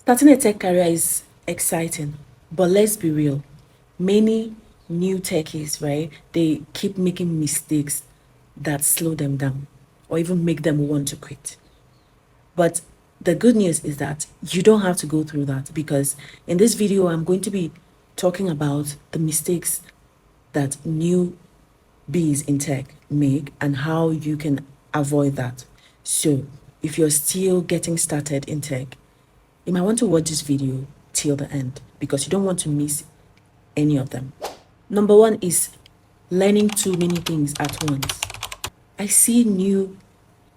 Starting a tech career is exciting, but let's be real. Many new techies, right? They keep making mistakes that slow them down or even make them want to quit. But the good news is that you don't have to go through that, because in this video, I'm going to be talking about the mistakes that new bees in tech make and how you can avoid that. So, if you're still getting started in tech, you might want to watch this video till the end because you don't want to miss any of them. Number one is learning too many things at once. I see new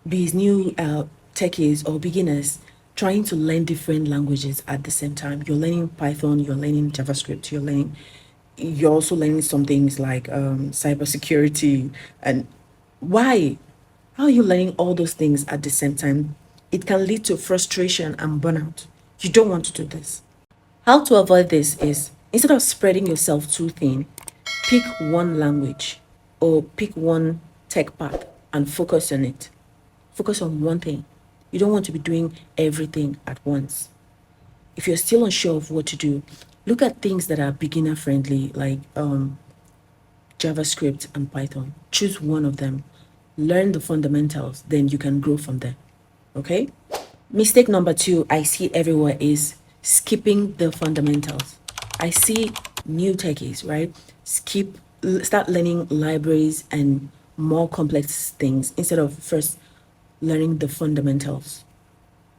techies or beginners trying to learn different languages at the same time. You're learning Python, you're learning JavaScript, you're also learning some things like cybersecurity. And why? How are you learning all those things at the same time? It can lead to frustration and burnout. You don't want to do this. How to avoid this is, instead of spreading yourself too thin, pick one language or pick one tech path and focus on it. Focus on one thing. You don't want to be doing everything at once. If you're still unsure of what to do, look at things that are beginner friendly, like JavaScript and Python. Choose one of them. Learn the fundamentals, then you can grow from there. Okay? Mistake number two I see everywhere is skipping the fundamentals. I see new techies, right? Start learning libraries and more complex things instead of first learning the fundamentals.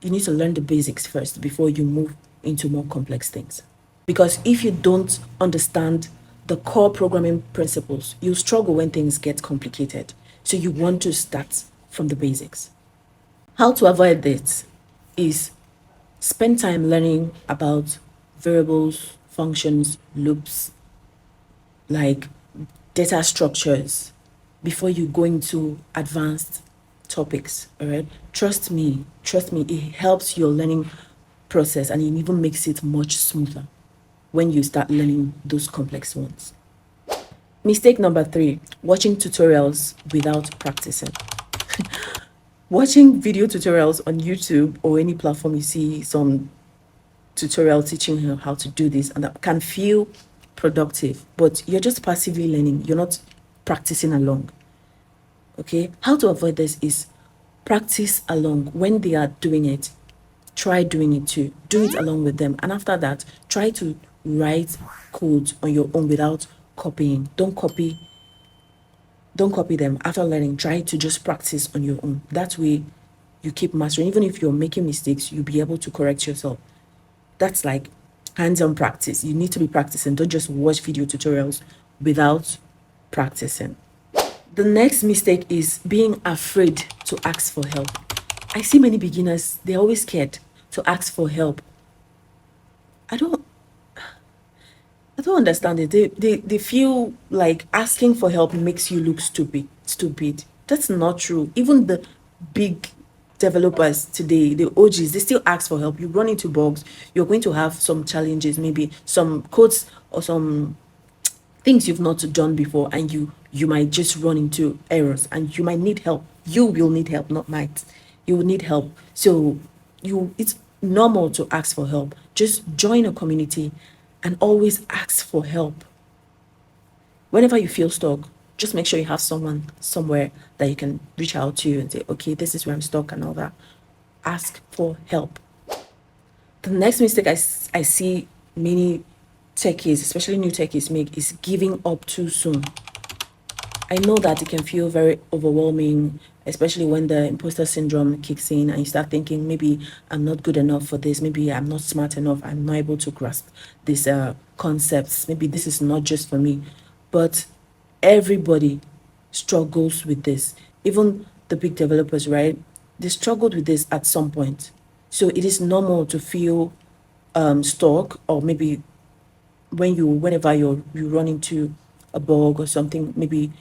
You need to learn the basics first before you move into more complex things. Because if you don't understand the core programming principles, you struggle when things get complicated. So you want to start from the basics. How to avoid this is spend time learning about variables, functions, loops, like data structures before you go into advanced topics. All right. Trust me, it helps your learning process and it even makes it much smoother when you start learning those complex ones. Mistake number three, watching tutorials without practicing. Watching video tutorials on YouTube or any platform, you see some tutorial teaching you how to do this, and that can feel productive, but you're just passively learning. You're not practicing along. Okay, how to avoid this is practice along. When they are doing it, try doing it too. Do it along with them, and after that, try to write code on your own without copying. Don't copy them. After learning, try to just practice on your own. That way you keep mastering. Even if you're making mistakes, you'll be able to correct yourself. That's like hands-on practice. You need to be practicing. Don't just watch video tutorials without practicing. The next mistake is being afraid to ask for help. I see many beginners, they're always scared to ask for help. I don't I don't understand it. They feel like asking for help makes you look stupid. Stupid. That's not true. Even the big developers today, the OGs, they still ask for help. You run into bugs, you're going to have some challenges, maybe some codes or some things you've not done before, and you might just run into errors and you might need help. You will need help, not might. You will need help. So it's normal to ask for help. Just join a community and always ask for help. Whenever you feel stuck, just make sure you have someone somewhere that you can reach out to and say, okay, this is where I'm stuck and all that. Ask for help. The next mistake I see many techies, especially new techies, make is giving up too soon. I know that it can feel very overwhelming, especially when the imposter syndrome kicks in and you start thinking, maybe I'm not good enough for this, maybe I'm not smart enough, I'm not able to grasp these concepts, maybe this is not just for me. But everybody struggles with this. Even the big developers, right? They struggled with this at some point. So it is normal to feel stuck, or maybe whenever you run into a bug or something, maybe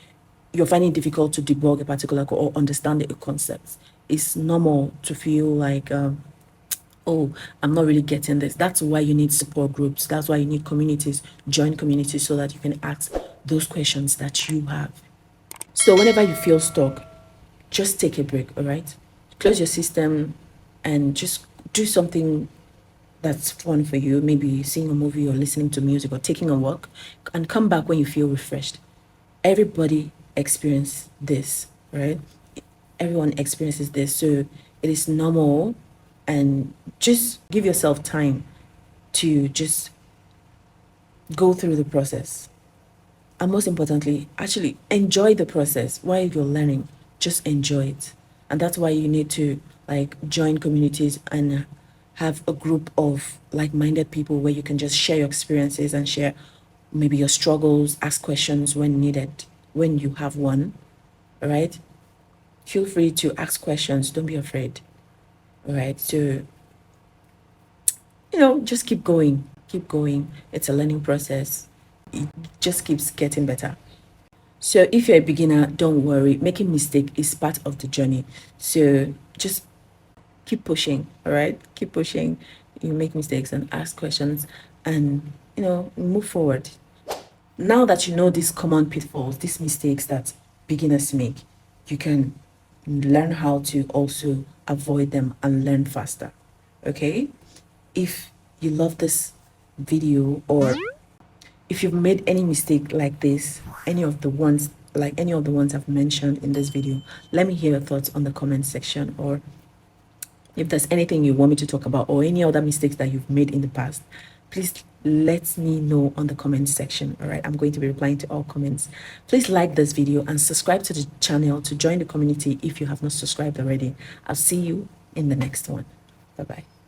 you're finding it difficult to debug a particular code or understand a concept. It's normal to feel like oh, I'm not really getting this. That's why you need support groups. That's why you need communities. Join communities so that you can ask those questions that you have. So whenever you feel stuck, just take a break, all right? Close your system and just do something that's fun for you, maybe seeing a movie or listening to music or taking a walk, and come back when you feel refreshed. Everybody experience this, right? Everyone experiences this, so it is normal, and just give yourself time to just go through the process. And most importantly, actually enjoy the process while you're learning. Just enjoy it. And that's why you need to like join communities and have a group of like-minded people where you can just share your experiences and share maybe your struggles, ask questions when needed, when you have one. All right. Feel free to ask questions. Don't be afraid. All right. So, just keep going. Keep going. It's a learning process. It just keeps getting better. So if you're a beginner, don't worry. Making mistake is part of the journey. So just keep pushing, all right? Keep pushing. You make mistakes and ask questions and, move forward. Now that you know these common pitfalls, these mistakes that beginners make, you can learn how to also avoid them and learn faster. Okay? If you love this video, or if you've made any mistake like this, any of the ones I've mentioned in this video, let me hear your thoughts on the comment section. Or if there's anything you want me to talk about or any other mistakes that you've made in the past, please let me know on the comment section. All right, I'm going to be replying to all comments. Please like this video and subscribe to the channel to join the community if you have not subscribed already. I'll see you in the next one. Bye bye.